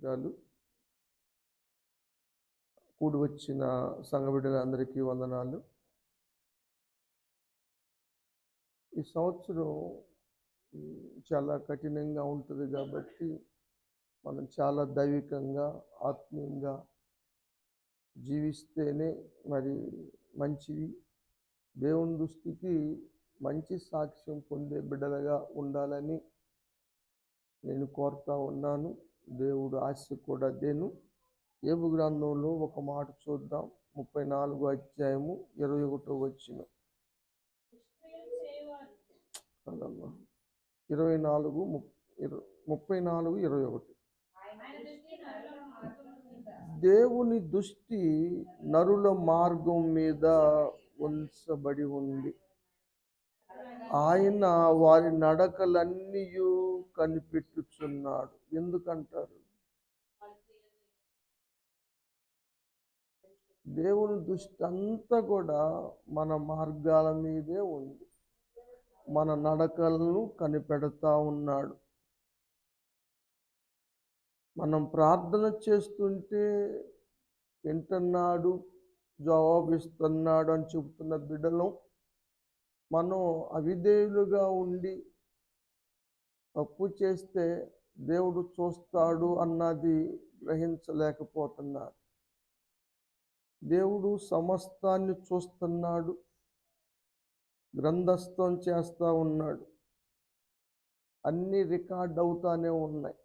స్తోత్రాలు. కూడి వచ్చిన సంఘ బిడ్డలందరికీ వందనాలు. ఈ సంవత్సరం చాలా కఠినంగా ఉంటుంది కాబట్టి మనం చాలా దైవికంగా, ఆత్మీయంగా జీవిస్తేనే మరి మంచిది. దేవుని దృష్టికి మంచి సాక్ష్యం పొందే బిడ్డలుగా ఉండాలని నేను కోరుతా ఉన్నాను. దేవుడు ఆశ కూడా దేను. యోబు గ్రంథంలో ఒక మాట చూద్దాం. 34వ అధ్యాయము 21వ వచనం. 34:21. దేవుని దృష్టి నరుల మార్గం మీద ఉంచబడి ఉంది. ఆయన వారి నడకలన్నీ కనిపెట్టుచున్నాడు. ఎందుకంటారు? దేవుని దృష్టి అంతా కూడా మన మార్గాల మీదే ఉంది. మన నడకలను కనిపెడతా ఉన్నాడు. మనం ప్రార్థన చేస్తుంటే వింటున్నాడు, జవాబిస్తున్నాడు అని చెబుతున్న బిడ్డలు మనం అవిధేయులుగా ఉండి తప్పు చేస్తే దేవుడు చూస్తాడు అన్నది గ్రహించలేకపోతున్నారు. దేవుడు సమస్తాన్ని చూస్తున్నాడు, గ్రంథస్థం చేస్తూ ఉన్నాడు. అన్నీ రికార్డ్ అవుతానే ఉన్నాయి.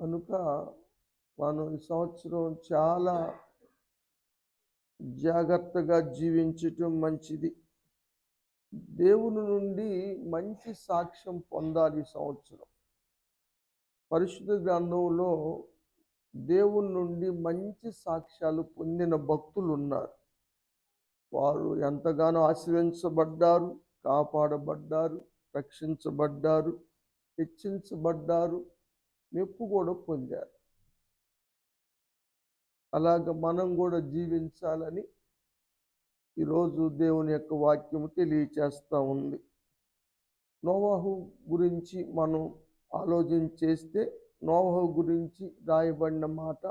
కనుక మనం ఈ సంవత్సరం చాలా జాగ్రత్తగా జీవించటం మంచిది. దేవుని నుండి మంచి సాక్ష్యం పొందాలి. ఈ సంవత్సరం పరిశుద్ధ గ్రంథంలో దేవుని నుండి మంచి సాక్ష్యాలు పొందిన భక్తులు ఉన్నారు. వారు ఎంతగానో ఆశీర్వదించబడ్డారు, కాపాడబడ్డారు, రక్షించబడ్డారు, హెచ్చించబడ్డారు, మెప్పు కూడా పొందారు. అలాగ మనం కూడా జీవించాలని ఈరోజు దేవుని యొక్క వాక్యము తెలియచేస్తూ ఉంది. నోవహు గురించి మనం ఆలోచన చేస్తే, నోవహు గురించి రాయబడిన మాట,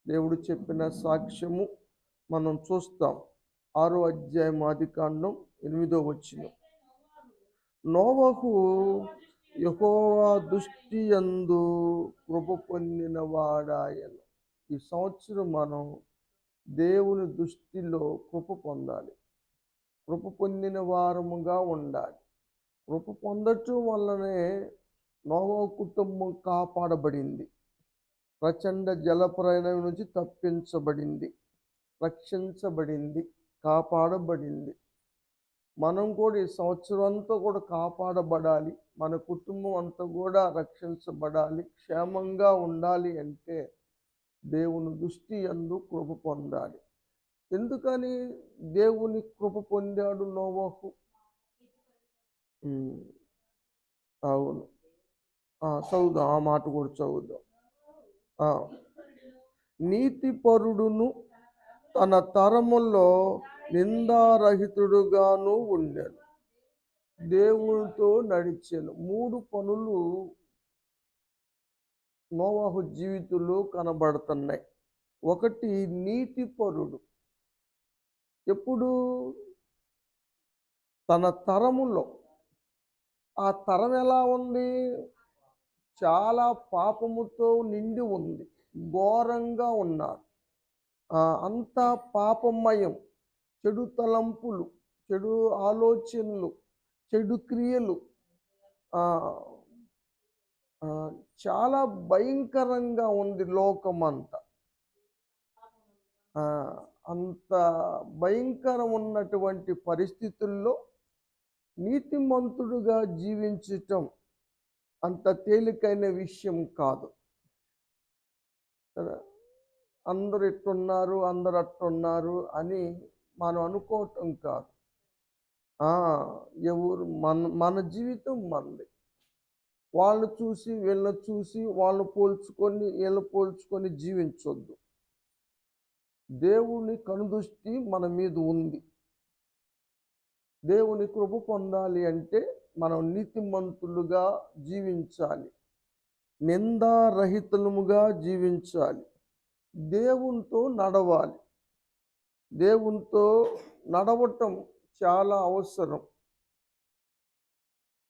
దేవుడు చెప్పిన సాక్ష్యము మనం చూస్తాం. 6వ అధ్యాయం ఆదికాండం 8వ వచనం. నోవహు యెహోవా దృష్టి యందు కృప పొందిన వాడాయను. ఈ సంవత్సరం మనం దేవుని దృష్టిలో కృప పొందాలి, కృప పొందిన వారముగా ఉండాలి. కృప పొందటం వల్లనే నోవహు కుటుంబం కాపాడబడింది, ప్రచండ జలప్రళయం నుంచి తప్పించబడింది, రక్షించబడింది, కాపాడబడింది. మనం కూడా ఈ సంవత్సరం అంతా కూడా కాపాడబడాలి, మన కుటుంబం అంతా కూడా రక్షించబడాలి, క్షేమంగా ఉండాలి అంటే దేవుని దృష్టి యందు కృప పొందాలి. ఎందుకని దేవుని కృప పొందాడు నోవహు? అవును, చదువుదాం, ఆ మాట కూడా చదువుదాం. నీతిపరుడును తన తరములో నిందారహితుడుగాను ఉండెను, దేవునితో నడిచెను. 3 పనులు నోవహు జీవితంలో కనబడుతున్నాయి. ఒకటి, నీతిపరుడు. ఎప్పుడు? తన తరములో. ఆ తరం ఎలా ఉంది? చాలా పాపముతో నిండి ఉంది, ఘోరంగా ఉన్నారు. అంతా పాపమయం, చెడు తలంపులు, చెడు ఆలోచనలు, చెడు క్రియలు, చాలా భయంకరంగా ఉంది లోకమంతా. అంత భయంకరం ఉన్నటువంటి పరిస్థితుల్లో నీతిమంతుడుగా జీవించటం అంత తేలికైన విషయం కాదు. అందరు ఎట్టున్నారు, అందరు అట్టున్నారు అని మనం అనుకోవటం కాదు. ఎవరు మన జీవితం మనది. వాళ్ళు చూసి వీళ్ళని చూసి వాళ్ళు పోల్చుకొని వీళ్ళు పోల్చుకొని జీవించొద్దు. దేవుని కనుదృష్టి మన మీద ఉంది. దేవుని కృప పొందాలి అంటే మనం నీతిమంతులుగా జీవించాలి. నిందారహితముగా జీవించాలి. దేవునితో నడవాలి. దేవునితో నడవటం చాలా అవసరం.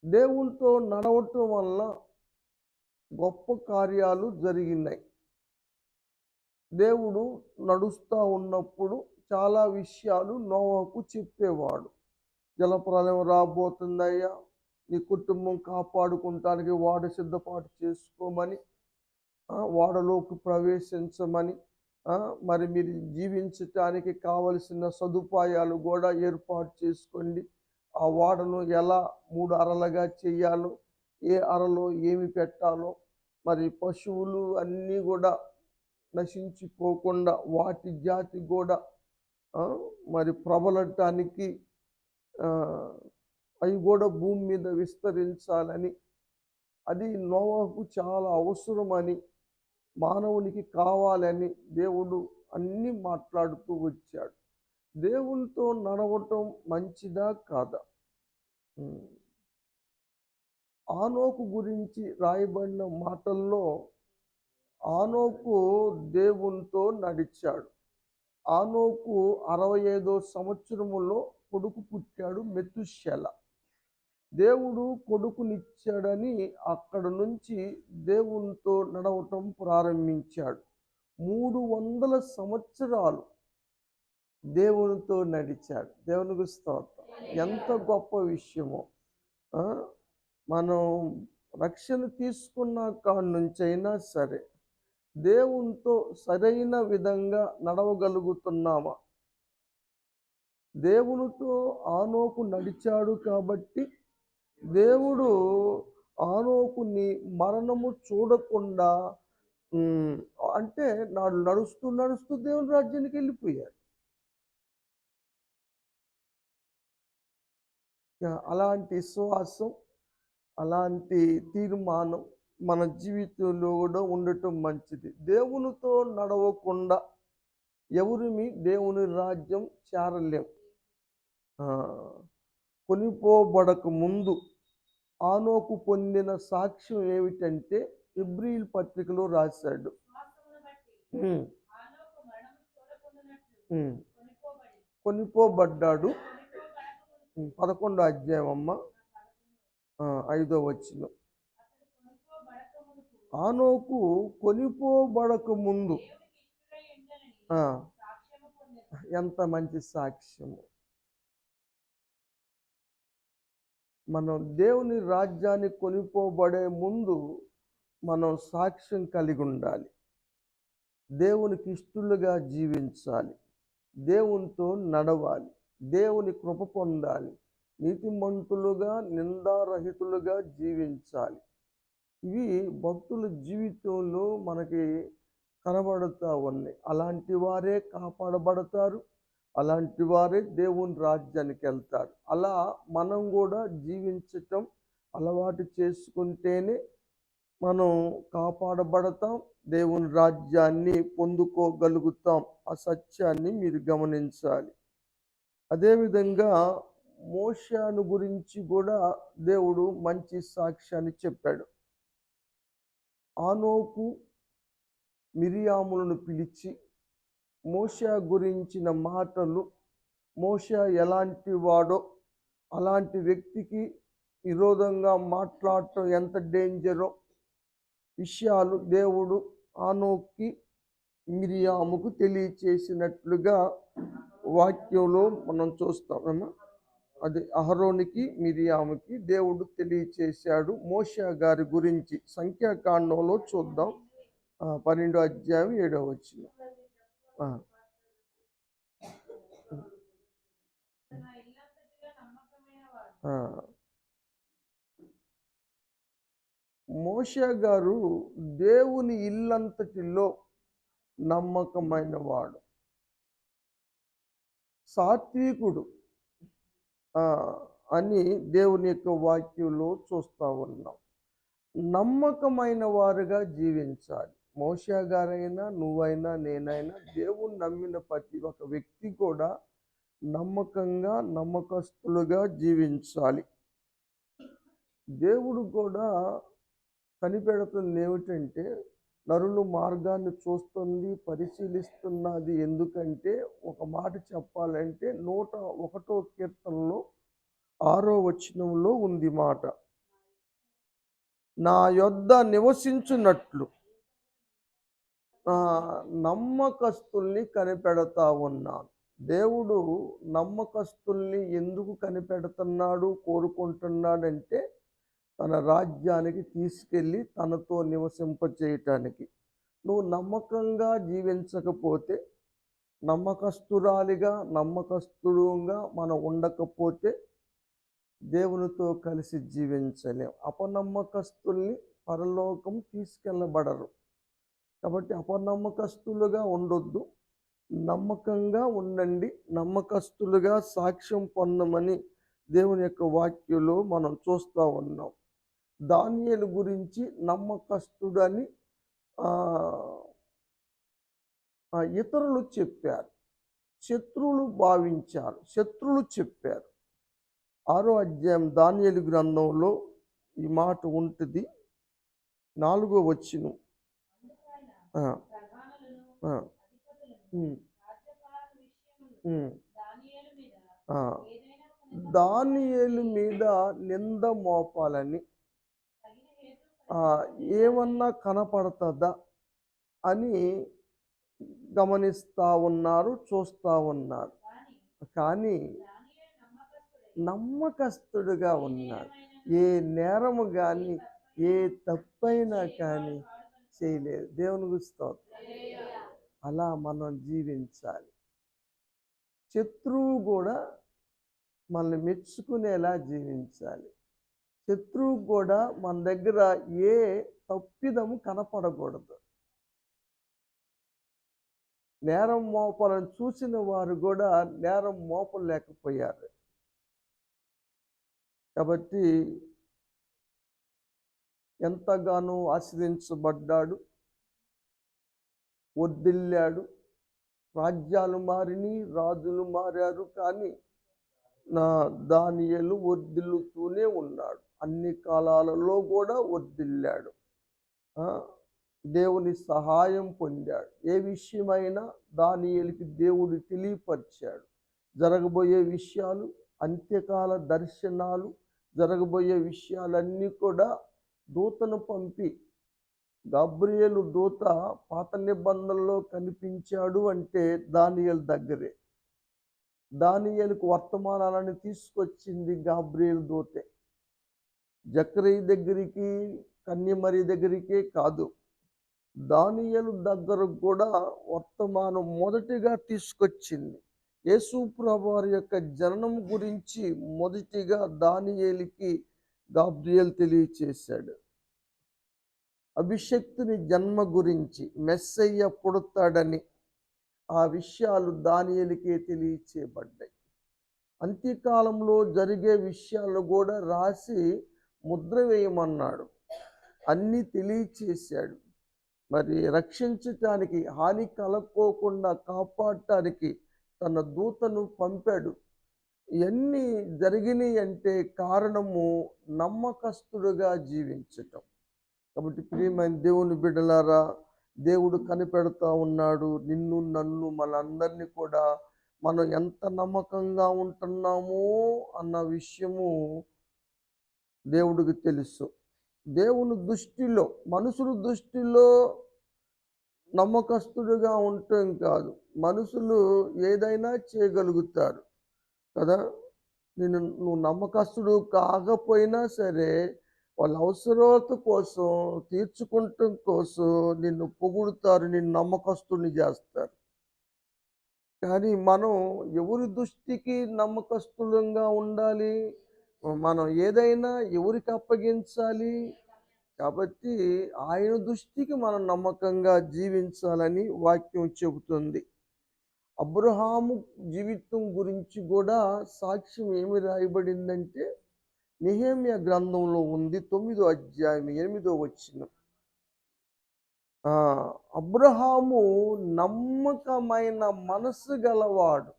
దేవునితో నడవటం వల్ల గొప్ప కార్యాలు జరిగినాయి. దేవుడు నడుస్తూ ఉన్నప్పుడు చాలా విషయాలు నోవాహుకు చెప్పేవాడు. జలప్రలయం రాబోతుందయ్యా, నీ కుటుంబం కాపాడుకుంటానికి వాడ సిద్ధపాటు చేసుకోమని, వాడలోకి ప్రవేశించమని, మరి మీరు జీవించటానికి కావలసిన సదుపాయాలు కూడా ఏర్పాటు చేసుకోండి. ఆ వాడను ఎలా 3 అరలుగా చేయాలో, ఏ అరలో ఏమి పెట్టాలో, మరి పశువులు అన్నీ కూడా నశించిపోకుండా వాటి జాతి కూడా మరి ప్రబలటానికి అవి కూడా భూమి మీద విస్తరించాలని, అది నోవాహుకు చాలా అవసరమని, మానవునికి కావాలని దేవుడు అన్నీ మాట్లాడుతూ వచ్చాడు. దేవునితో నడవటం మంచిదా కాదా? ఆనోకు గురించి రాయబడిన మాటల్లో ఆనోకు దేవునితో నడిచాడు. ఆనోకు 65వ సంవత్సరములో కొడుకు పుట్టాడు, మెతుషెల. దేవుడు కొడుకునిచ్చాడని అక్కడ నుంచి దేవునితో నడవటం ప్రారంభించాడు. 300 సంవత్సరాలు దేవునితో నడిచాడు. దేవునికి స్తోత్రం. ఎంత గొప్ప విషయమో! మనం రక్షణ తీసుకున్న కాడి నుంచి అయినా సరే దేవునితో సరైన విధంగా నడవగలుగుతున్నామా? దేవునితో ఆనోకు నడిచాడు కాబట్టి దేవుడు ఆనోకుని మరణము చూడకుండా, అంటే నాడు నడుస్తూ నడుస్తూ దేవుని రాజ్యానికి వెళ్ళిపోయాడు. అలాంటి విశ్వాసం, అలాంటి తీర్మానం మన జీవితంలో కూడా ఉండటం మంచిది. దేవునితో నడవకుండా ఎవరిమి దేవుని రాజ్యం చేరలేం. కొనిపోబడక ముందు ఆనోకు పొందిన సాక్ష్యం ఏమిటంటే హెబ్రీయుల పత్రికలో రాశాడు. కొనిపోబడ్డాడు. 11వ అధ్యాయం అమ్మ, 5వ వచనం. ఆనోకు కొనిపోబడక ముందు ఎంత మంచి సాక్ష్యము! మనం దేవుని రాజ్యాన్ని కొనిపోబడే ముందు మనం సాక్ష్యం కలిగి ఉండాలి. దేవునికి ఇష్టలుగా జీవించాలి. దేవునితో నడవాలి. దేవుని కృప పొందాలి. నీతిమంతులుగా నిందారహితులుగా జీవించాలి. ఇవి భక్తుల జీవితంలో మనకి కనబడుతూ ఉన్నాయి. అలాంటి వారే కాపాడబడతారు. అలాంటి వారే దేవుని రాజ్యానికి వెళ్తారు. అలా మనం కూడా జీవించటం అలవాటు చేసుకుంటేనే మనం కాపాడబడతాం, దేవుని రాజ్యాన్ని పొందుకోగలుగుతాం. ఆ సత్యాన్ని మీరు గమనించాలి. అదేవిధంగా మోషేను గురించి కూడా దేవుడు మంచి సాక్ష్యాన్ని చెప్పాడు. ఆనోకు మిరియాములను పిలిచి మోషే గురించిన మాటలు, మోషే ఎలాంటి వాడో, అలాంటి వ్యక్తికి విరోధంగా మాట్లాడటం ఎంత డేంజరో విషయాలు దేవుడు ఆనోక్కి మిరియాముకు తెలియచేసినట్లుగా వాక్యంలో మనం చూస్తామమ్మా. అది అహరోనికి మిరియాముకి దేవుడు తెలియచేశాడు మోషే గారి గురించి. సంఖ్యాకాండంలో చూద్దాం, 12వ అధ్యాయం 7వ వచనం. మోషే గారు దేవుని ఇల్లంతటిలో నమ్మకమైన వాడు, సాత్వికుడు అని దేవుని యొక్క వాక్యంలో చూస్తూ ఉన్నాం. నమ్మకమైన వారుగా జీవించాలి. మోషే గారైనా, నువ్వైనా, నేనైనా, దేవుని నమ్మిన ప్రతి ఒక్క వ్యక్తి కూడా నమ్మకంగా, నమ్మకస్తులుగా జీవించాలి. దేవుడు కూడా కనిపెడుతుంది ఏమిటంటే, నరులు మార్గాన్ని చూస్తుంది, పరిశీలిస్తున్నది ఎందుకంటే, ఒక మాట చెప్పాలంటే 101 కీర్తనలో 6వ వచనంలో ఉంది మాట. నా యొద్ద నివసించున్నట్లు నమ్మకస్తుల్ని కనిపెడతా ఉన్నాను. దేవుడు నమ్మకస్తుల్ని ఎందుకు కనిపెడుతున్నాడు, కోరుకుంటున్నాడంటే తన రాజ్యానికి తీసుకెళ్ళి తనతో నివసింపచేయటానికి. నువ్వు నమ్మకంగా జీవించకపోతే, నమ్మకస్తురాలిగా నమ్మకస్తుడుగా మనం ఉండకపోతే దేవునితో కలిసి జీవించలేం. అపనమ్మకస్తుల్ని పరలోకం తీసుకెళ్ళబడరు. కాబట్టి అపనమ్మకస్తులుగా ఉండొద్దు, నమ్మకంగా ఉండండి, నమ్మకస్తులుగా సాక్ష్యం పొందమని దేవుని యొక్క వాక్యంలో మనం చూస్తూ ఉన్నాం. దానియేలు గురించి నమ్మకస్తుడని ఇతరులు చెప్పారు, శత్రువులు భావించారు, శత్రువులు చెప్పారు. 6వ అధ్యాయం దానియేలు గ్రంథంలో ఈ మాట ఉంటుంది, 4వ వచనం. దానియేలు మీద నింద మోపాలని ఏమన్నా కనపడుతుందా అని గమనిస్తూ ఉన్నారు, చూస్తూ ఉన్నారు. కానీ నమ్మకస్తుడుగా ఉన్నాడు. ఏ నేరము కానీ ఏ తప్పైనా కానీ చేయలేదు. దేవునికి స్తోత్రం. అలా మనం జీవించాలి. శత్రువు కూడా మనల్ని మెచ్చుకునేలా జీవించాలి. శత్రువు కూడా మన దగ్గర ఏ తప్పిదము కనపడకూడదు. నేరం మోపాలను చూసిన వారు కూడా నేరం మోపలేకపోయారు. కాబట్టి ఎంతగానో ఆశ్రయించబడ్డాడు, వర్ధిల్లాడు. రాజ్యాలు మారిని, రాజులు మారారు, కానీ దానియేలు వర్ధిల్లుతూనే ఉన్నాడు. అన్ని కాలాలలో కూడా వర్ధిల్లాడు. దేవుని సహాయం పొందాడు. ఏ విషయమైనా దానియేలుకి దేవుడు తెలియపరిచాడు. జరగబోయే విషయాలు, అంత్యకాల దర్శనాలు, జరగబోయే విషయాలన్నీ కూడా దూతను పంపి, గబ్రియేలు దూత పాత నిబంధనలో కనిపించాడు అంటే దానియేలు దగ్గరే. దానియేలుకు వర్తమానాలను తీసుకొచ్చింది గబ్రియేలు దూతే. జకరియా దగ్గరికి, కన్యమరి దగ్గరికే కాదు, దానియేలు దగ్గరకు కూడా వర్తమానం మొదటిగా తీసుకొచ్చింది. యేసు ప్రభువారి యొక్క జననం గురించి మొదటిగా దానియేలుకి గబ్రియేలు తెలియచేశాడు. అభిషక్తుని జన్మ గురించి, మెస్సయ్య పుడతాడని ఆ విషయాలు దానియేలుకే తెలియచేయబడ్డాయి. అంత్యకాలంలో జరిగే విషయాలు కూడా రాసి ముద్ర వేయమన్నాడు. అన్నీ తెలియచేశాడు. మరి రక్షించటానికి, హాని కలక్కోకుండా కాపాడటానికి తన దూతను పంపాడు. ఇవన్నీ జరిగినాయి అంటే కారణము నమ్మకస్తుడుగా జీవించటం. కాబట్టి ప్రియమైన దేవుని బిడ్డలారా, దేవుడు కనిపెడతా ఉన్నాడు నిన్ను, నన్ను, మనందరినీ కూడా. మనం ఎంత నమ్మకంగా ఉంటున్నామో అన్న విషయము దేవుడికి తెలుసు. దేవుని దృష్టిలో, మనుషుల దృష్టిలో నమ్మకస్తుడుగా ఉండటం కాదు, మనుషులు ఏదైనా చేయగలుగుతారు కదా. నువ్వు నమ్మకస్తుడు కాకపోయినా సరే, వాళ్ళ అవసరత కోసం, తీర్చుకుంటం కోసం నిన్ను పొగుడుతారు, నిన్ను నమ్మకస్తుడిని చేస్తారు. కానీ మనం ఎవరి దృష్టికి నమ్మకస్తులంగా ఉండాలి? మనం ఏదైనా ఎవరికి అప్పగించాలి? కాబట్టి ఆయన దృష్టికి మనం నమ్మకంగా జీవించాలని వాక్యం చెబుతుంది. అబ్రహాము జీవితం గురించి కూడా సాక్ష్యం ఏమి రాయబడిందంటే నెహెమ్యా గ్రంథంలో ఉంది, 9వ అధ్యాయం 8వ వచనం. అబ్రహాము నమ్మకమైన మనసు గలవాడు,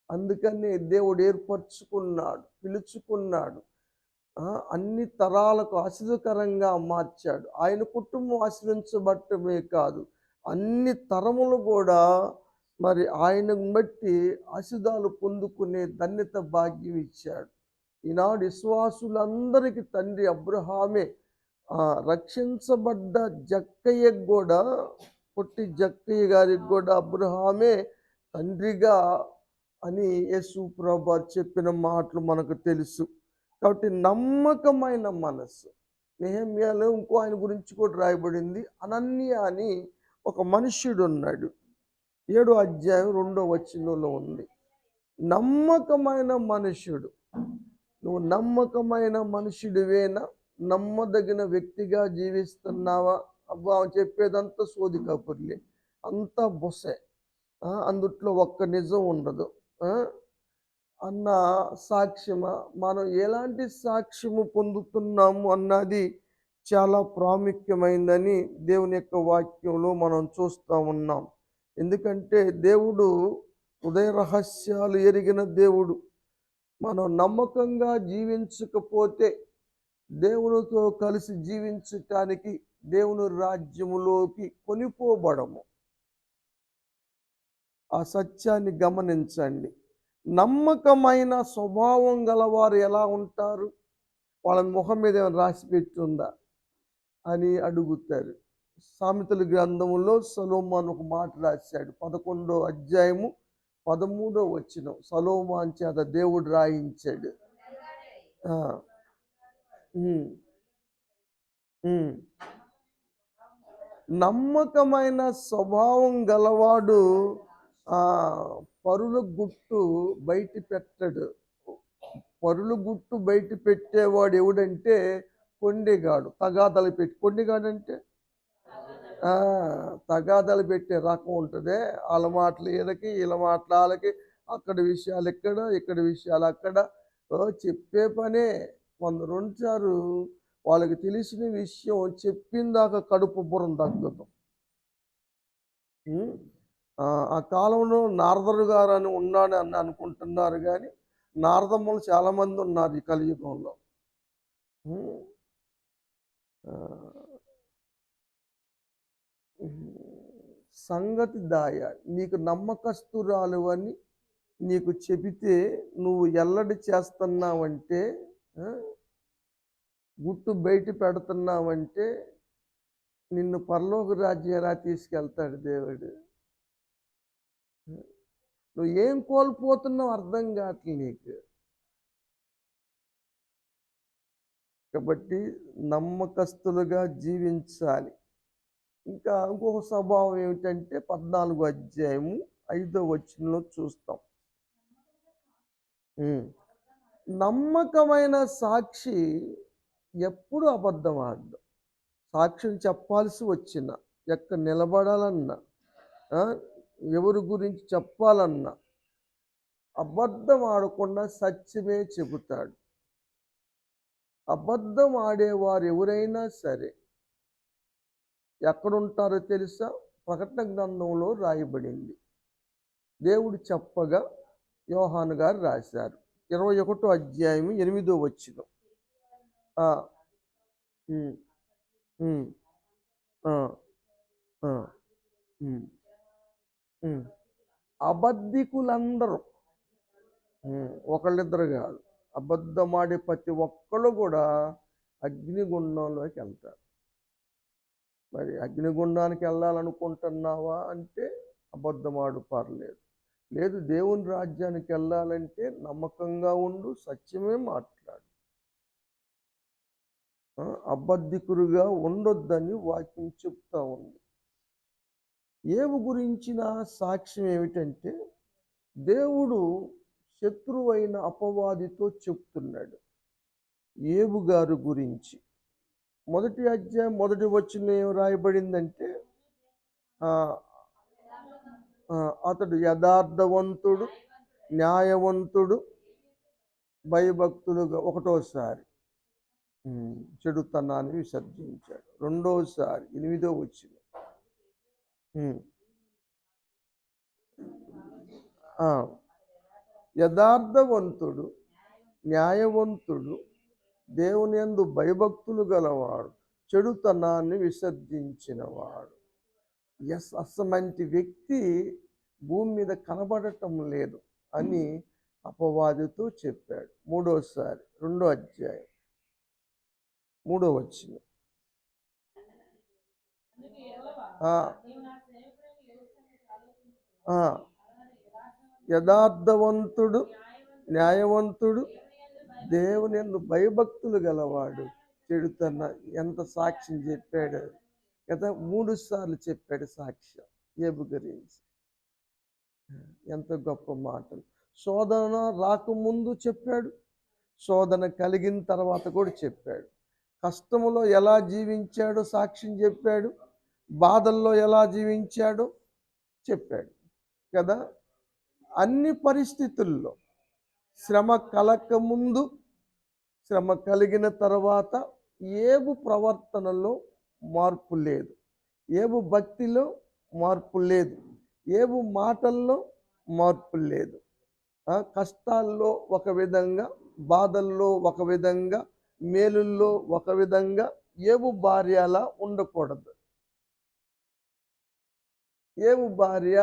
అందుకని దేవుడు ఏర్పరచుకున్నాడు, పిలుచుకున్నాడు. అన్ని తరాలకు ఆశీర్వకరంగా మార్చాడు. ఆయన కుటుంబం ఆశీర్వించబడటమే కాదు, అన్ని తరములు కూడా మరి ఆయనను బట్టి ఆశీర్వాదాలు పొందుకునే ధన్యత భాగ్యం ఇచ్చాడు. ఈనాడు విశ్వాసులందరికీ తండ్రి అబ్రహామే. రక్షించబడ్డ జక్కయ్యకు కూడా, పొట్టి జక్కయ్య గారికి కూడా అబ్రహామే తండ్రిగా అని యేసు ప్రభువు చెప్పిన మాటలు మనకు తెలుసు. కాబట్టి నమ్మకమైన మనస్సు. నెహెమ్యాలో ఇంకో ఆయన గురించి కూడా రాయబడింది. అనన్య అని ఒక మనుష్యుడు ఉన్నాడు. 7వ అధ్యాయం 2వ వచనంలో ఉంది. నమ్మకమైన మనుష్యుడు. నువ్వు నమ్మకమైన మనుషుడివేనా? నమ్మదగిన వ్యక్తిగా జీవిస్తున్నావా? అబ్బా చెప్పేదంతా సోది కబుర్లే, అంతా బొసే, అందుట్లో ఒక్క నిజం ఉండదు అన్న సాక్ష్యమా? మనం ఎలాంటి సాక్ష్యము పొందుతున్నాము అన్నది చాలా ప్రాముఖ్యమైందని దేవుని యొక్క వాక్యంలో మనం చూస్తూ ఉన్నాం. ఎందుకంటే దేవుడు హృదయ రహస్యాలు ఎరిగిన దేవుడు. మనం నమ్మకంగా జీవించకపోతే దేవునితో కలిసి జీవించటానికి దేవుని రాజ్యములోకి కొనిపోబడము. ఆ సత్యాన్ని గమనించండి. నమ్మకమైన స్వభావం గలవారు ఎలా ఉంటారు? వాళ్ళ ముఖం మీద ఏమైనా రాసి పెట్టుందా అని అడుగుతారు. సామెతల గ్రంథంలో సొలొమోను ఒక మాట రాశాడు. 11వ అధ్యాయము 13వ వచనం సొలొమోను చేత దేవుడు రాయించాడు. నమ్మకమైన స్వభావం గలవాడు పరుల గుట్టు బయట పెట్టడు. పరుల గుట్టు బయట పెట్టేవాడు ఎవడంటే కొండెగాడు. తగాదాలు పెట్టి, కొండెగాడు అంటే తగాదాలు పెట్టే రకం ఉంటుంది. వాళ్ళ మాటలు వీళ్ళకి, వీళ్ళ మాటలు వాళ్ళకి, అక్కడ విషయాలు ఇక్కడ, ఇక్కడ విషయాలు అక్కడ. చెప్పే పనే. కొందరు ఉంటారు, వాళ్ళకి తెలిసిన విషయం చెప్పిందాక కడుపు బుర్రం తగ్గదు. ఆ కాలంలో నారదరు గారు అని ఉన్నాడని అనుకుంటున్నారు, కానీ నారదమ్మలు చాలామంది ఉన్నారు ఈ కలియుగంలో. సంగతి దాయ, నీకు నమ్మకస్తురాలు అని నీకు చెబితే నువ్వు ఎల్లడి చేస్తున్నావంటే, గుట్టు బయట పెడుతున్నావంటే నిన్ను పరలోక రాజ్యం ఎలా తీసుకెళ్తాడు దేవుడు? నువ్వు ఏం కోల్పోతున్నావు అర్థం కావట్లేదు నీకు. కాబట్టి నమ్మకస్తులుగా జీవించాలి. ఇంకా ఇంకొక స్వభావం ఏమిటంటే 14వ అధ్యాయము 5వ వచనంలో చూస్తాం. నమ్మకమైన సాక్షి ఎప్పుడు అబద్ధం ఆడదు. సాక్ష్యం చెప్పాల్సి వచ్చిన, ఎక్కడ నిలబడాలన్నా, ఎవరి గురించి చెప్పాలన్నా అబద్ధం ఆడకుండా సత్యమే చెబుతాడు. అబద్ధం ఆడేవారు ఎవరైనా సరే ఎక్కడుంటారో తెలుసా? ప్రకటన గ్రంథంలో రాయబడింది. దేవుడు చెప్పగా యోహాను గారు రాశారు. 21వ అధ్యాయం 8వ వచనం. అబద్ధికులందరూ, ఒకళ్ళిద్దరు కాదు, అబద్ధమాడే ప్రతి ఒక్కళ్ళు కూడా అగ్నిగుండంలోకి వెళ్తారు. మరి అగ్నిగుండానికి వెళ్ళాలనుకుంటున్నావా అంటే అబద్ధమాడు, పర్లేదు. లేదు, దేవుని రాజ్యానికి వెళ్ళాలంటే నమ్మకంగా ఉండు, సత్యమే మాట్లాడు, అబద్ధికురుగా ఉండొద్దని వాక్యం చెప్తా ఉంది. ఏవు గురించిన సాక్ష్యం ఏమిటంటే, దేవుడు శత్రువైన అపవాదితో చెప్తున్నాడు ఏబు గారు గురించి. 1వ అధ్యాయం 1వ వచనంలో ఏం రాయబడిందంటే, అతడు యథార్థవంతుడు, న్యాయవంతుడు, భయభక్తులుగా, 1వసారి చెడుతనాన్ని విసర్జించాడు. 2వసారి 8వ వచనం యథార్థవంతుడు, న్యాయవంతుడు, దేవుని యందు భయభక్తులు గలవాడు, చెడుతనాన్ని విసర్జించినవాడు. ఎస్, అసమంటి వ్యక్తి భూమి మీద కనబడటం లేదు అని అపవాదితో చెప్పాడు. మూడోసారి 2వ అధ్యాయం 3వ వచనం. యథార్థవంతుడు, న్యాయవంతుడు, దేవుని యందు భయభక్తులు గలవాడు, చెడుతన్న. ఎంత సాక్ష్యం చెప్పాడు కదా, 3 సార్లు చెప్పాడు సాక్ష్యం ఏబు గురించి. ఎంత గొప్ప మాటలు. శోధన రాకముందు చెప్పాడు, శోధన కలిగిన తర్వాత కూడా చెప్పాడు. కష్టములో ఎలా జీవించాడో సాక్ష్యం చెప్పాడు, బాధల్లో ఎలా జీవించాడో చెప్పాడు కదా. అన్ని పరిస్థితుల్లో శ్రమ కలగకముందు, శ్రమ కలిగిన తర్వాత ఏబు ప్రవర్తనలో మార్పు లేదు, ఏబు భక్తిలో మార్పు లేదు, ఏబు మాటల్లో మార్పు లేదు. కష్టాల్లో ఒక విధంగా, బాధల్లో ఒక విధంగా, మేలుల్లో ఒక విధంగా ఏబు భార్య అలా ఉండకూడదు. ఏబు భార్య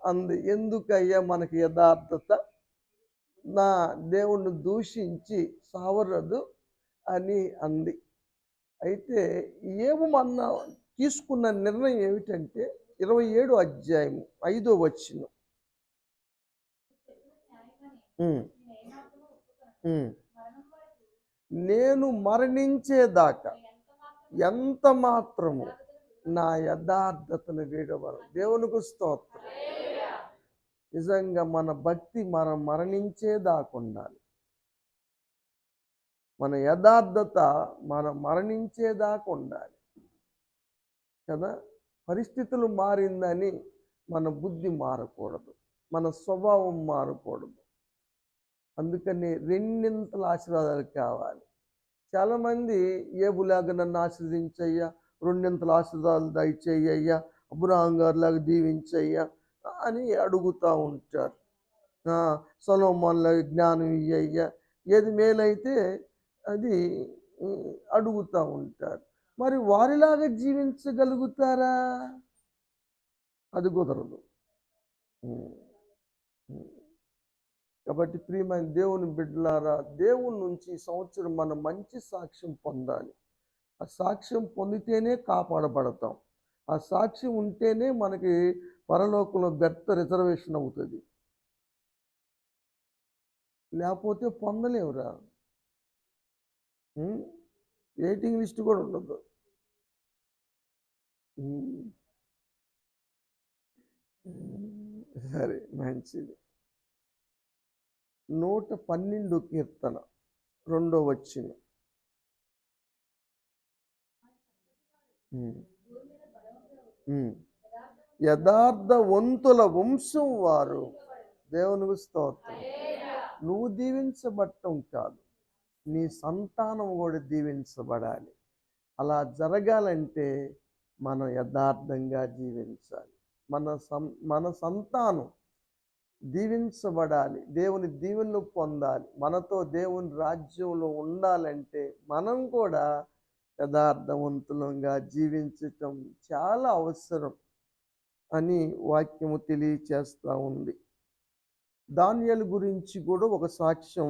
అంది, ఎందుకయ్యా మనకి యథార్థత, నా దేవుణ్ణి దూషించి సావరదు అని అంది. అయితే ఏబు మన తీసుకున్న నిర్ణయం ఏమిటంటే 27వ అధ్యాయం 5వ వచనం. నేను మరణించేదాకా ఎంత మాత్రము నా యథార్థతను వీడవను. దేవునికి స్తోత్రం. నిజంగా మన భక్తి మనం మరణించేదాకా ఉండాలి. మన యథార్థత మనం మరణించేదాకా ఉండాలి కదా. పరిస్థితులు మారిందని మన బుద్ధి మారకూడదు, మన స్వభావం మారకూడదు. అందుకని రెండింతల ఆశీర్వాదాలు కావాలి. చాలామంది ఏబులాగా నన్ను ఆశీర్వదించయ్యా, రెండింతల ఆశీర్వాదాలు దయచేయ్యా, అబ్రహాం గారిలాగా దీవించయ్యా అని అడుగుతూ ఉంటారు. సొలొమోనులాగా జ్ఞానం ఇయ్యయ్యా, ఏది మేలైతే అది అడుగుతూ ఉంటారు. మరి వారిలాగా జీవించగలుగుతారా? అది కుదరదు. కాబట్టి ప్రియమైన దేవుని బిడ్డలారా, దేవుని నుంచి ఈ సంవత్సరం మనం మంచి సాక్ష్యం పొందాలి. ఆ సాక్ష్యం పొందితేనే కాపాడబడతాం. ఆ సాక్ష్యం ఉంటేనే మనకి పరలోకంలో బెర్త్ రిజర్వేషన్ అవుతుంది, లేకపోతే పొందలేవురా. వెయిటింగ్ లిస్ట్ కూడా ఉండదు. సరే, మంచిది. 112 కీర్తన 2వ వచనం. యథార్థవంతుల వంశం వారు, దేవునికి స్తోత్రం. నువ్వు దీవించబడటం కాదు, నీ సంతానం కూడా దీవించబడాలి. అలా జరగాలంటే మనం యథార్థంగా జీవించాలి. మన సంతానం దీవించబడాలి, దేవుని దీవెనలు పొందాలి, మనతో దేవుని రాజ్యంలో ఉండాలంటే మనం కూడా యథార్థవంతులంగా జీవించటం చాలా అవసరం అని వాక్యము తెలియచేస్తూ ఉంది. దానియేలు గురించి కూడా ఒక సాక్ష్యం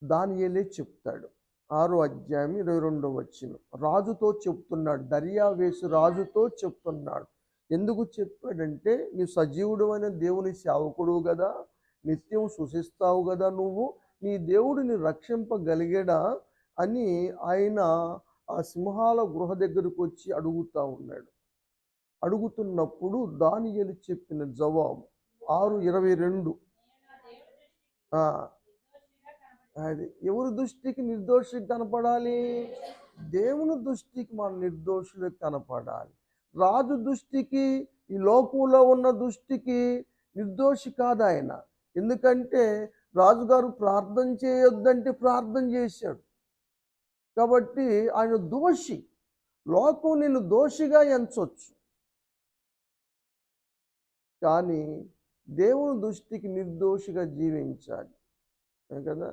దానియేలే చెప్తాడు. 6వ అధ్యాయం 22వ వచనం. రాజుతో చెప్తున్నాడు, దర్యావేషు రాజుతో చెప్తున్నాడు. ఎందుకు చెప్పాడంటే, నీ సజీవుడు అయిన దేవుని సేవకుడు కదా, నిత్యం సుశిస్తావు కదా, నువ్వు నీ దేవుడిని రక్షింపగలిగడా అని ఆయన ఆ సింహాల గృహ దగ్గరకు వచ్చి అడుగుతూ ఉన్నాడు. అడుగుతున్నప్పుడు దానియేలు చెప్పిన జవాబు 6:22. అది ఎవరి దృష్టికి నిర్దోషి కనపడాలి? దేవుని దృష్టికి మనం నిర్దోషులు కనపడాలి. రాజు దృష్టికి, ఈ లోకంలో ఉన్న దృష్టికి నిర్దోషి కాదు ఆయన. ఎందుకంటే రాజుగారు ప్రార్థన చేయొద్దంటే ప్రార్థన చేశాడు కాబట్టి ఆయన దోషి. లోకం నిన్ను దోషిగా ఎంచవచ్చు, కానీ దేవుని దృష్టికి నిర్దోషిగా జీవించాలి కదా.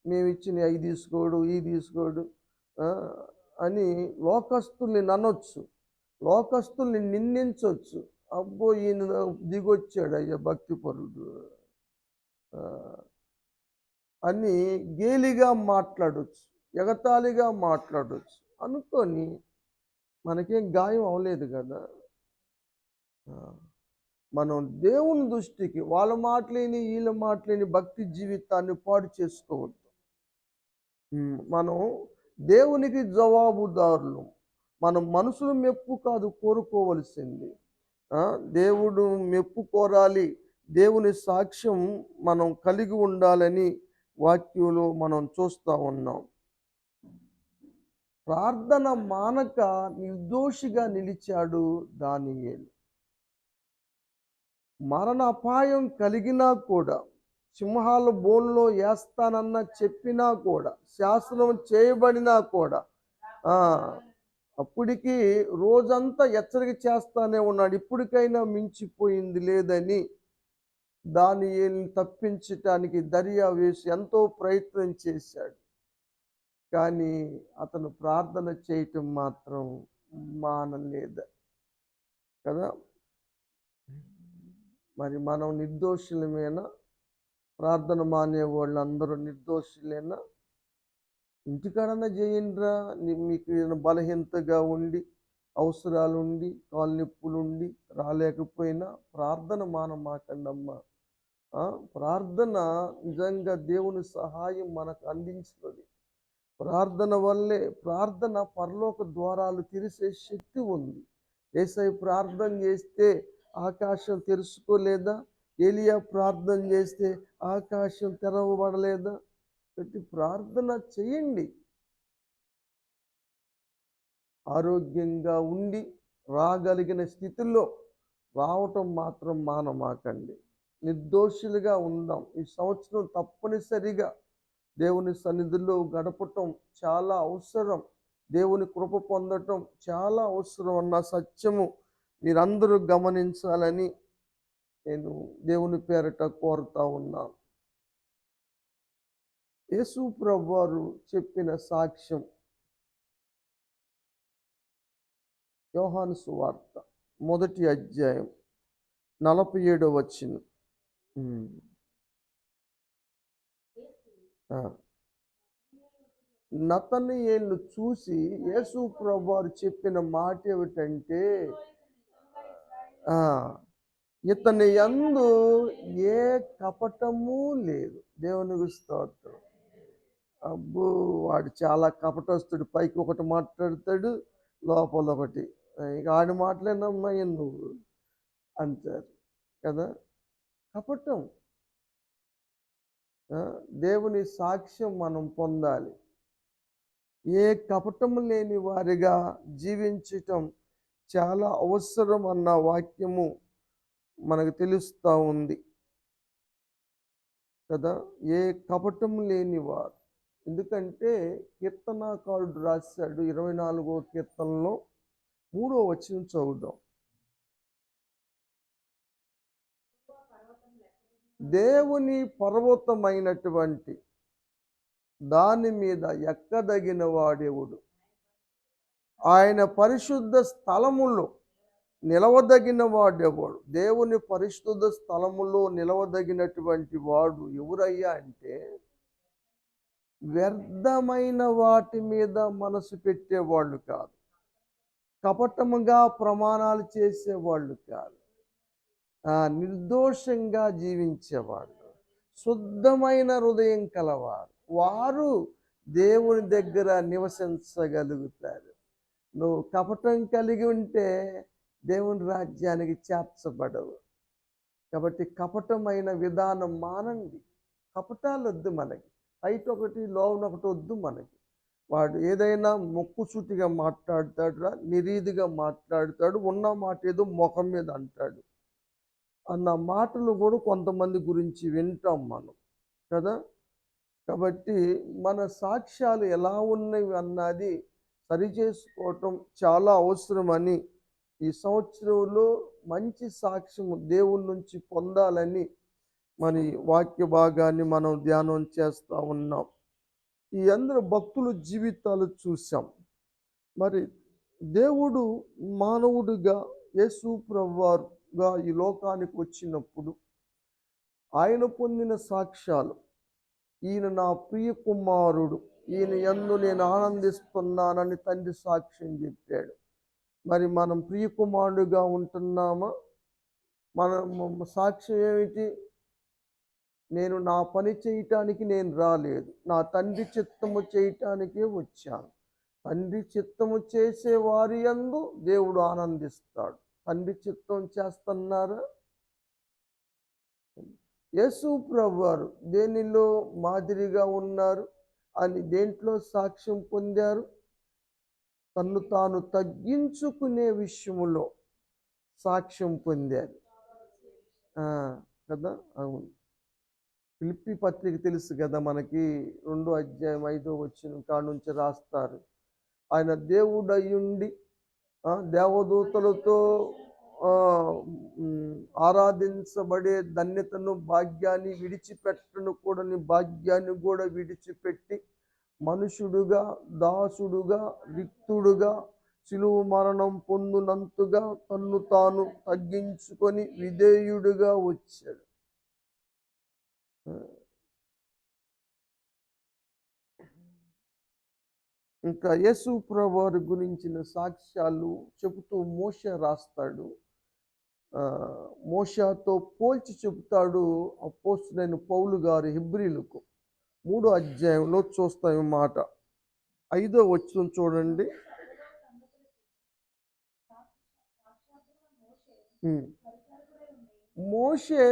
మేమిచ్చిన అవి తీసుకోడు, ఇవి తీసుకోడు ఆ, అని లోకస్తుల్ని ననొచ్చు, లోకస్తుల్ని నిందించవచ్చు. అబ్బో ఈయన దిగొచ్చాడు అయ్యా భక్తిపరుడు ఆ, అని గేలిగా మాట్లాడొచ్చు, ఎగతాళిగా మాట్లాడొచ్చు అనుకొని మనకేం గాయం అవ్వలేదు కదా. ఆ, మనం దేవుని దృష్టికి వాళ్ళ మాటలేని వీళ్ళ మాటలేని భక్తి జీవితాన్ని పాడు చేసుకోవద్దు. మనం దేవునికి జవాబుదారులు. మనం మనుషుల మెప్పు కాదు కోరుకోవలసింది, దేవుడు మెప్పు కోరాలి, దేవుని సాక్ష్యం మనం కలిగి ఉండాలని వాక్యంలో మనం చూస్తూ ఉన్నాం. ప్రార్థన మానక నిర్దోషిగా నిలిచాడు దానియేలు. మరణ అపాయం కలిగినా కూడా, సింహాల బోన్లో వేస్తానన్న చెప్పినా కూడా, శాసనం చేయబడినా కూడా అప్పటికి రోజంతా హెచ్చరిక చేస్తానే ఉన్నాడు. ఇప్పటికైనా మించిపోయింది లేదని దానియేలుని తప్పించటానికి దర్యా వేసి ఎంతో ప్రయత్నం చేశాడు. కానీ అతను ప్రార్థన చేయటం మాత్రం మానలేదు కదా. మరి మనం నిర్దోషులమేనా? ప్రార్థన మానే వాళ్ళు అందరూ నిర్దోషులేనా? ఇంటికాడన్నా చేయండిరా, మీకు బలహీనతగా ఉండి, అవసరాలుండి, కాలు నొప్పులుండి రాలేకపోయినా ప్రార్థన మానమాకండమ్మా. ప్రార్థన నిజంగా దేవుని సహాయం మనకు అందించుతుంది. ప్రార్థన వల్లే, ప్రార్థన పరలోక ద్వారాలు తెరిసే శక్తి ఉంది. యేసయ్య ప్రార్థన చేస్తే ఆకాశం తెరుచుకోలేదా? ఏలియా ప్రార్థన చేస్తే ఆకాశం తెరవబడలేదా? కాబట్టి ప్రార్థన చేయండి. ఆరోగ్యంగా ఉండి రాగలిగిన స్థితిలో రావటం మాత్రం మానమాకండి. నిర్దోషులుగా ఉందాం. ఈ సంవత్సరం తప్పనిసరిగా దేవుని సన్నిధిలో గడపటం చాలా అవసరం. దేవుని కృప పొందటం చాలా అవసరం అన్న సత్యము మీరందరూ గమనించాలని నేను దేవుని పేరట కోరుతా ఉన్నాను. యేసు ప్రభువారు చెప్పిన సాక్ష్యం యోహాను సువార్త 1వ అధ్యాయం 47వ వచనం. నతనయేలును చూసి యేసు ప్రభువారు చెప్పిన మాట ఏమిటంటే, ఇతని యందు ఏ కపటము లేదు. దేవునికి స్తోత్రం. అబ్బో, వాడు చాలా కపటస్తుడు. పైకి ఒకటి మాట్లాడతాడు, లోపల ఒకటి. ఇక ఆడి మాటలే నమ్మయ్య నువ్వు అంటారు కదా. కపటం. దేవుని సాక్ష్యం మనం పొందాలి. ఏ కపటము లేని వారిగా జీవించటం చాలా అవసరం అన్న వాక్యము మనకు తెలుస్తూ ఉంది కదా. ఏ కపటం లేని వారు. ఎందుకంటే కీర్తనాకారుడు రాశాడు 24వ కీర్తనలో 3వ వచనం చదువుదాం. దేవుని పర్వతమైనటువంటి దాని మీద ఎక్కదగిన వాడెవడు? ఆయన పరిశుద్ధ స్థలములో నిలవదగిన వాడెవడు? దేవుని పరిశుద్ధ స్థలములో నిలవదగినటువంటి వాడు ఎవరయ్యా అంటే, వ్యర్థమైన వాటి మీద మనసు పెట్టేవాళ్ళు కాదు, కపటముగా ప్రమాణాలు చేసేవాళ్ళు కాదు, నిర్దోషంగా జీవించేవాళ్ళు, శుద్ధమైన హృదయం కలవారు. వారు దేవుని దగ్గర నివసించగలుగుతారు. నువ్వు కపటం కలిగి ఉంటే దేవుని రాజ్యానికి చేర్చబడవు. కాబట్టి కపటమైన విధానం మానండి. కపటాలు వద్దు మనకి. బయట ఒకటి లోన ఒకటి వద్దు మనకి. వాడు ఏదైనా మొక్కుసూటిగా మాట్లాడతాడు, నిరీదిగా మాట్లాడతాడు, ఉన్న మాట ఏదో ముఖం మీద అంటాడు అన్న మాటలు కూడా కొంతమంది గురించి వింటాం మనం కదా. కాబట్టి మన సాక్ష్యాలు ఎలా ఉన్నవి అన్నది సరిచేసుకోవటం చాలా అవసరమని, ఈ సంవత్సరంలో మంచి సాక్ష్యము దేవుని నుంచి పొందాలని మరి వాక్య భాగాన్ని మనం ధ్యానం చేస్తూ ఉన్నాం. ఈ అందరు భక్తుల జీవితాలు చూసాం. మరి దేవుడు మానవుడిగా యేసు ప్రభువారుగా ఈ లోకానికి వచ్చినప్పుడు ఆయన పొందిన సాక్ష్యాలు, ఈయన నా ప్రియ కుమారుడు, ఈయన యందు నేను ఆనందిస్తున్నానని తండ్రి సాక్ష్యం చెప్పాడు. మరి మనం ప్రియ కుమారుడుగా ఉంటున్నామా? మనం సాక్ష్యం ఏమిటి? నేను నా పని చేయటానికి నేను రాలేదు, నా తండ్రి చిత్తము చేయటానికే వచ్చాను. తండ్రి చిత్తము చేసే వారి యందు దేవుడు ఆనందిస్తాడు. తండ్రి చిత్తం చేస్తున్నారా? యేసు ప్రభువారు దేనిలో మాదిరిగా ఉన్నారు అని దేంట్లో సాక్ష్యం పొందారు? తన్ను తాను తగ్గించుకునే విషయములో సాక్ష్యం పొందారు కదా. అవును. ఫిలిప్పీ పత్రిక తెలుసు కదా మనకి, 2వ అధ్యాయం 5వ వచనం కాడ నుంచి రాస్తారు. ఆయన దేవుడయ్యుండి దేవదూతలతో ఆరాధించబడే ధన్యతను, భాగ్యాన్ని విడిచిపెట్టను కూడని భాగ్యాన్ని కూడా విడిచిపెట్టి మనుషుడుగా, దాసుడుగా, రిక్తుడుగా, శిలువ మరణం పొందునంతగా తన్ను తాను తగ్గించుకొని విధేయుడుగా వచ్చాడు. ఇంకా యేసు ప్రభువారి గురించిన సాక్ష్యాలు చెబుతూ మోషే రాస్తాడు. మోషేతో పోల్చి చెబుతాడు అపోస్తలుడైన పౌలు గారు హెబ్రీయులకు 3వ అధ్యాయంలో చూస్తాం ఈ మాట. 5వ వచనం చూడండి. మోషే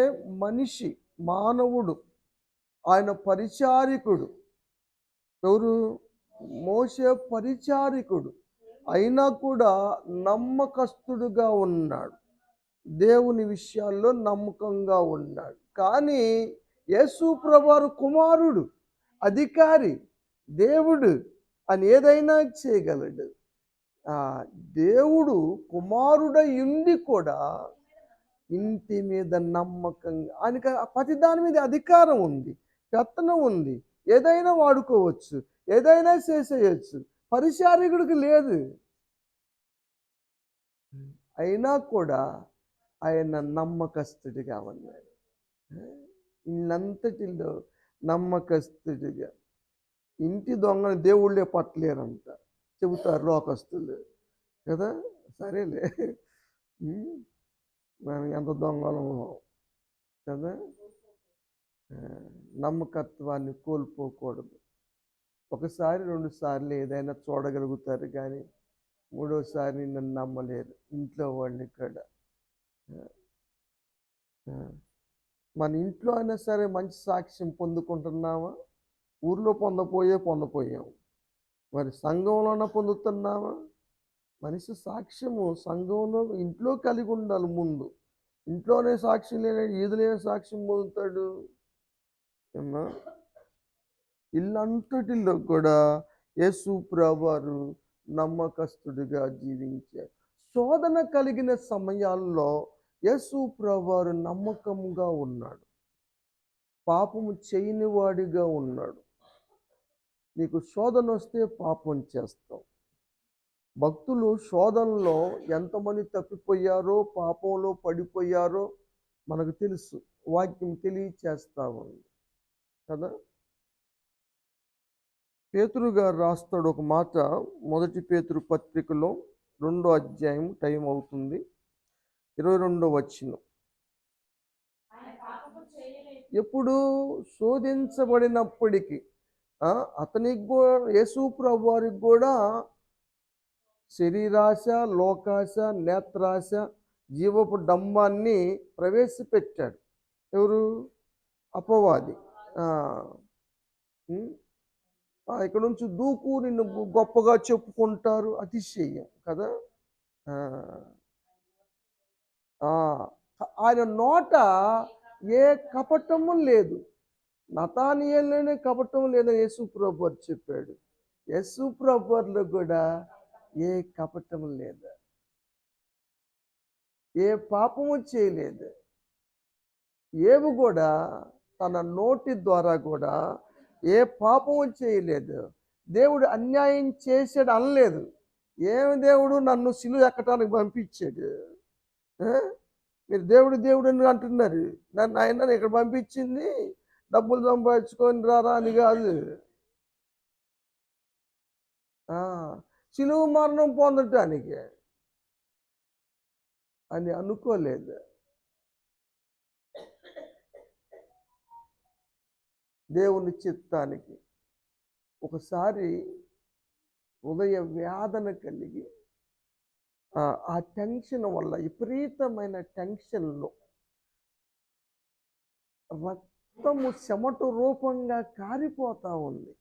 మనిషి, మానవుడు, ఆయన పరిచారికుడు. ఎవరు? మోషే పరిచారికుడు అయినా కూడా నమ్మకస్తుడుగా ఉన్నాడు, దేవుని విషయాల్లో నమ్మకంగా ఉన్నాడు. కానీ యేసు ప్రభువారు కుమారుడు, అధికారి, దేవుడు అని ఏదైనా చేయగలడు. దేవుడు కుమారుడై ఉండి కూడా ఇంటి మీద నమ్మకంగా, ఆయనకి ప్రతి దాని మీద అధికారం ఉంది, పెత్తనం ఉంది, ఏదైనా వాడుకోవచ్చు, ఏదైనా చేసేయచ్చు. పరిచారకుడికి లేదు. అయినా కూడా ఆయన నమ్మకస్తుడిగా ఉన్నాడు. ఇల్లంతటిలో నమ్మకస్తుడిగా. ఇంటి దొంగని దేవుళ్ళే పట్టలేరంట చెబుతారు లోకస్తులు కదా. సరేలే, మనం ఎంత దొంగలమో కదా. నమ్మకత్వాన్ని కోల్పోకూడదు. ఒకసారి 2 సార్లు ఏదైనా చూడగలుగుతారు, కానీ 3వసారి నన్ను నమ్మలేరు ఇంట్లో వాళ్ళని కూడా. మన ఇంట్లో అయినా సరే మంచి సాక్ష్యం పొందుకుంటున్నామా? ఊర్లో పొందపోయాం, మరి సంఘంలోనే పొందుతున్నామా? మనిషి సాక్ష్యము సంఘంలో, ఇంట్లో కలిగి ఉండాలి. ముందు ఇంట్లోనే సాక్ష్యం లేని ఈదులే సాక్ష్యం పొందుతాడు. ఏమా, ఇల్లంతటిలో కూడా యేసు ప్రభువారు నమ్మకస్తుడిగా జీవించారు. శోధన కలిగిన సమయాల్లో యేసు ప్రభువారు నమ్మకంగా ఉన్నాడు, పాపము చేయని వాడిగా ఉన్నాడు. నీకు శోధన వస్తే పాపం చేస్తావు. భక్తులు శోధనలో ఎంతమంది తప్పిపోయారో, పాపంలో పడిపోయారో మనకు తెలుసు, వాక్యం తెలియచేస్తా ఉంది కదా. పేతురు గారు రాస్తాడు ఒక మాట, 1 పేతురు పత్రికలో 2వ అధ్యాయం, టైం అవుతుంది, 22వ వచనం. ఎప్పుడు శోధించబడినప్పటికీ అతనికి కూడా, యేసు ప్రభువారికి కూడా శరీరాశ, లోకాశ, నేత్రాశ, జీవపు డంబాన్ని ప్రవేశపెట్టాడు. ఎవరు? అపవాది. ఇక్కడ నుంచి దూకు, నిన్ను గొప్పగా చెప్పుకుంటారు, అతిశయం కదా. ఆయన నోట ఏ కపటము లేదు. నతానియేలులోనే కపటం లేదని యేసు ప్రభువారు చెప్పాడు. యేసు ప్రభువారిలో కూడా ఏ కపటము లేదు, ఏ పాపము చేయలేదు. ఏవి కూడా తన నోటి ద్వారా కూడా ఏ పాపము చేయలేదు. దేవుడు అన్యాయం చేసాడు అనలేదు. ఏమి దేవుడు నన్ను సిలువ ఎక్కటానికి పంపించాడు. ఆ? మీరు దేవుడు దేవుడు అని అంటున్నారు. నన్ను ఆయన ఇక్కడ పంపించింది డబ్బులు సంపాదించుకొని రారా అని కాదు. సిలువ మరణం పొందటానికి అని అనుకోలేదు. దేవుని చిత్తానికి ఒకసారి హృదయ వేదన కలిగి ఆ టెన్షన్ వల్ల విపరీతమైన టెన్షన్లో రక్తము చెమట రూపంగా కారిపోతా ఉంది.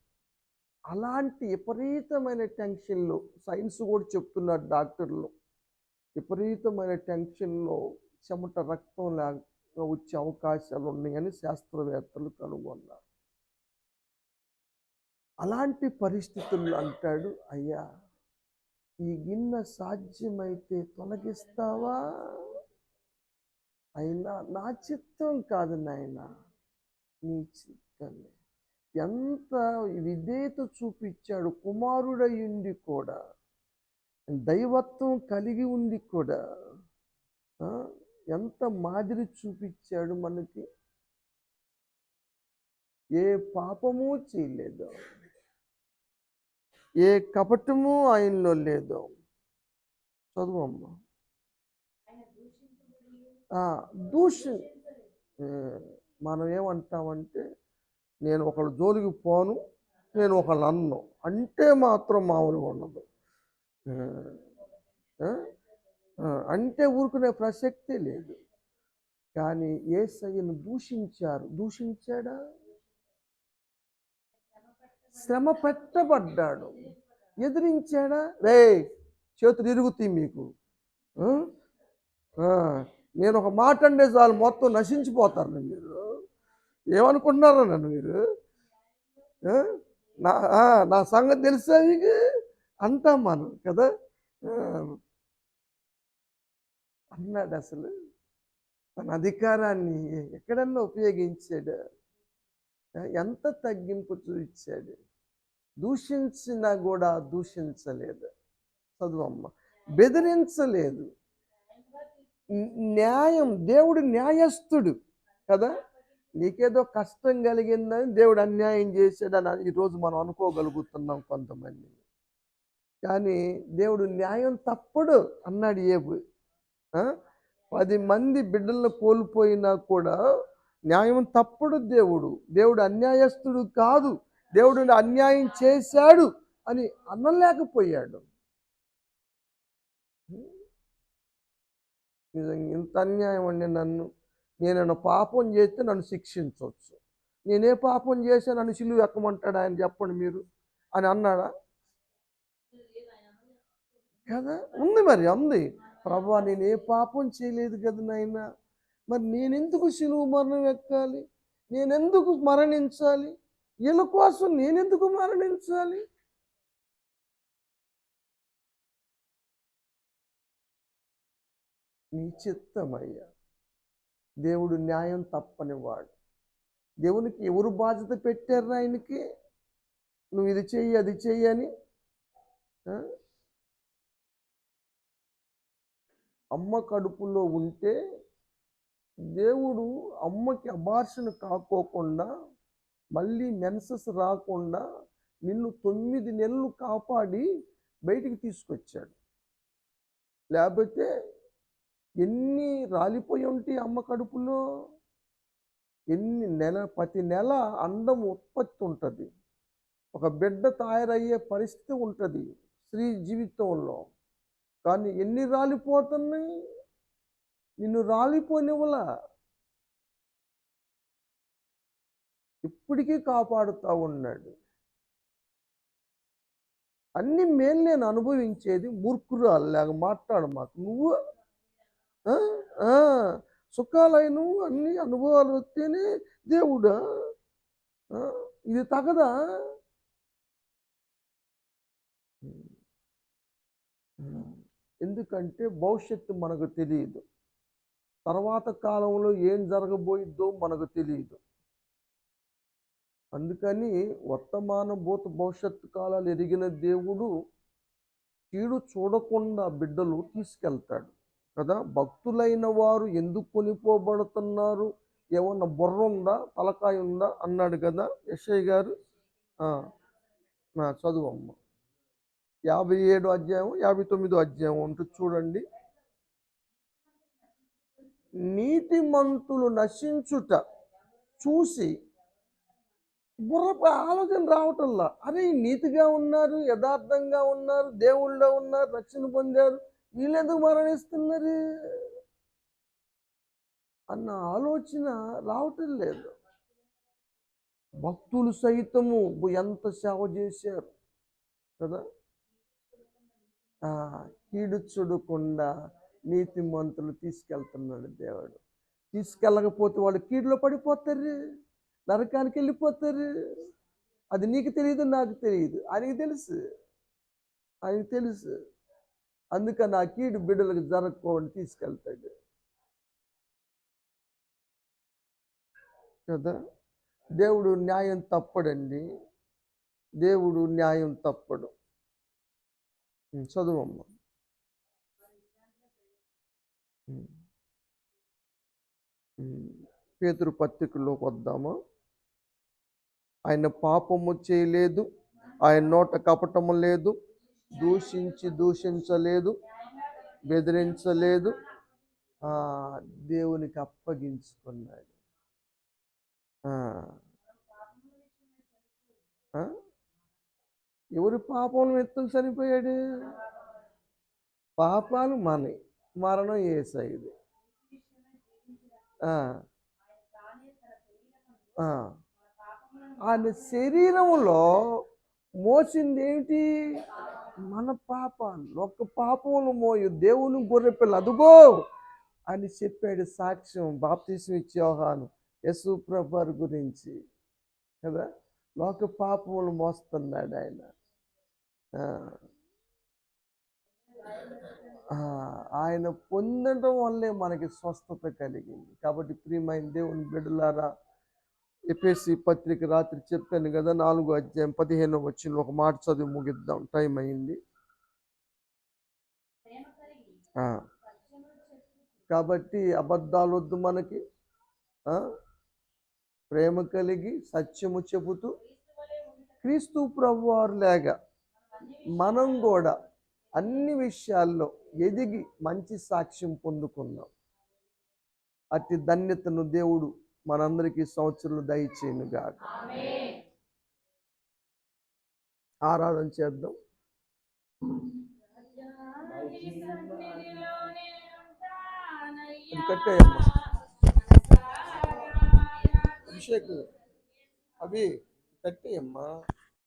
అలాంటి విపరీతమైన టెన్షన్లో సైన్స్ కూడా చెప్తున్నారు డాక్టర్లు, విపరీతమైన టెన్షన్లో చెమట రక్తం లాగా వచ్చే అవకాశాలు ఉన్నాయని శాస్త్రవేత్తలు కనుగొన్నారు. అలాంటి పరిస్థితుల్లో అంటాడు, అయ్యా ఈ గిన్నె సాధ్యమైతే తొలగిస్తావా? అయినా నా చిత్తం కాదు నాయన, నీ చిత్తమే. ఎంత విధేయత చూపించాడు. కుమారుడయ్యుండి కూడా, దైవత్వం కలిగి ఉంది కూడా ఎంత మాదిరి చూపించాడు మనకి. ఏ పాపము చేయలేదు, ఏ కపటము ఆయనలో లేదు. చదువమ్మా. మనం ఏమంటామంటే, నేను ఒకళ్ళ జోలికి పోను, నేను ఒకళ్ళు అన్ను అంటే మాత్రం మామూలుగా ఉండదు. అంటే ఊరుకునే ప్రసక్తే లేదు. కానీ యేసయ్యను దూషించాడా? శ్రమ పెట్టబడ్డాడు. ఎదిరించాడా? చేతులు ఇరుగుతాయి మీకు, నేను ఒక మాట అంటే చాలు మొత్తం నశించిపోతారు మీరు. ఏమనుకుంటున్నారా నన్ను మీరు? నా సంగతి తెలుసా మీకు అంటాం మనం కదా. అన్నాడు. అసలు తన అధికారాన్ని ఎక్కడన్నా ఉపయోగించాడు? ఎంత తగ్గింపు చూపించాడు. దూషించినా కూడా దూషించలేదు. చదువమ్మ. బెదిరించలేదు. న్యాయం, దేవుడు న్యాయస్థుడు కదా. నీకేదో కష్టం కలిగిందని దేవుడు అన్యాయం చేశాడని ఈరోజు మనం అనుకోగలుగుతున్నాం కొంతమంది. కానీ దేవుడు న్యాయం తప్పడు అన్నాడు ఏబు. 10 మంది బిడ్డలను కోల్పోయినా కూడా న్యాయం తప్పడు దేవుడు. దేవుడు అన్యాయస్తుడు కాదు, దేవుడు అన్యాయం చేశాడు అని అనలేకపోయాడు. నిజంగా ఇంత అన్యాయం అండి. నేనైనా పాపం చేస్తే నన్ను శిక్షించవచ్చు. నేనే పాపం చేశా, నన్ను సిలువ ఎక్కమంటాడు ఆయన, చెప్పండి మీరు అని అన్నాడా? కదా. ఉంది మరి, ఉంది. ప్రభువా నేను ఏ పాపం చేయలేదు కదా నాయన, మరి నేనెందుకు సిలువ మరణం ఎక్కాలి? నేనెందుకు మరణించాలి? వీళ్ళ కోసం నేనెందుకు మరణించాలి? నీ చిత్తమయ్యా. దేవుడు న్యాయం తప్పనివాడు. దేవునికి ఎవరు బాధ్యత పెట్టారు ఆయనకి? నువ్వు ఇది చెయ్యి అది చెయ్యి అని. అమ్మ కడుపులో ఉంటే దేవుడు అమ్మకి అబార్షన్ కాకోకుండా, మళ్ళీ మెన్సెస్ రాకుండా నిన్ను 9 నెలలు కాపాడి బయటికి తీసుకొచ్చాడు. లేకపోతే ఎన్ని రాలిపోయి ఉంటాయి అమ్మ కడుపులో. ప్రతి నెల అండం ఉత్పత్తి ఉంటుంది. ఒక బిడ్డ తయారయ్యే పరిస్థితి ఉంటుంది స్త్రీ జీవితంలో. కానీ ఎన్ని రాలిపోతున్నాయి? నిన్ను రాలిపోనివ్వలా, ఇప్పటికీ కాపాడుతూ ఉన్నాడు. అన్ని మేలు నేను అనుభవించేది మూర్ఖురాల్లాగా మాట్లాడు మాకు. నువ్వు సుఖాలైన అన్ని అనుభవాలు వస్తేనే దేవుడా, ఇది తగదా? ఎందుకంటే భవిష్యత్తు మనకు తెలియదు, తర్వాత కాలంలో ఏం జరగబోయిద్దో మనకు తెలియదు. అందుకని వర్తమాన భూత భవిష్యత్తు కాలాలు ఎరిగిన దేవుడు కీడు చూడకుండా బిడ్డలు తీసుకెళ్తాడు కదా. భక్తులైన వారు ఎందుకు కొనిపోబడుతున్నారు, ఏమన్నా బుర్ర ఉందా, తలకాయ ఉందా అన్నాడు కదా యెషయా గారు. చదువమ్మ 57 అధ్యాయం 59 అధ్యాయం ఉంటుంది చూడండి. నీతిమంతులు నశించుట చూసి బుర్రపై ఆలోచన రావటంలా, అరే నీతిగా ఉన్నారు, యథార్థంగా ఉన్నారు, దేవుళ్ళో ఉన్నారు, రక్షణ పొందారు, వీళ్ళెందుకు మరణిస్తున్నారు అన్న ఆలోచన రావటం లేదు. భక్తులు సైతము ఎంత సేవ చేశారు కదా. కీడు చూడకుండా నీతిమంతులు తీసుకెళ్తున్నాడు దేవుడు. తీసుకెళ్ళకపోతే వాళ్ళు కీడులో పడిపోతారు, నరకానికి వెళ్ళిపోతారు. అది నీకు తెలియదు, నాకు తెలియదు, ఆయనకి తెలుసు. అందుకని ఆ కీడు బిడ్డలకు జరగకుండా తీసుకెళ్తాడు కదా. దేవుడు న్యాయం తప్పడండి, దేవుడు న్యాయం తప్పడు. చదువమ్మ. పేతురు పత్రికలోకి వద్దామా. ఆయన పాపము చేయలేదు, ఆయన నోట కపటము లేదు, దూషించలేదు, బెదిరించలేదు, దేవునికి అప్పగించుకున్నాడు. ఎవరి పాపం ఎత్తులు చనిపోయాడు? పాపాలు మనవి, మరణం యేసయ్యది. ఆయన శరీరంలో మోసింది ఏంటి? మన పాపాలు. ఒక్క పాపములు మోయు దేవుని గొర్రెపిల్ల అదుగో అని చెప్పాడు సాక్ష్యం బాప్తిసం ఇచ్చే యోహాను యేసు ప్రభువారి గురించి కదా. లోక పాపములు మోస్తున్నాడు ఆయన. ఆయన పొందడం వల్లే మనకి స్వస్థత కలిగింది. కాబట్టి ప్రియమైన దేవుని బిడ్డలారా, ఎఫెసీ పత్రిక రాత్రి చెప్పాను కదా, 4వ అధ్యాయం 15వ వచనం ఒక మాట చదివి ముగిద్దాం, టైం అయింది. కాబట్టి అబద్ధాలు వద్దు మనకి, ప్రేమ కలిగి సత్యము చెబుతూ క్రీస్తు ప్రభువారు లేగా మనం కూడా అన్ని విషయాల్లో ఎదిగి మంచి సాక్ష్యం పొందుకున్నాం. అట్టి ధన్యతను దేవుడు మనందరికీ సంవత్సరాలు దయచేయునుగాక. ఆరాధన చేద్దాం. కట్టేయమ్మా అభిషేక్, అవి కట్టేయమ్మా.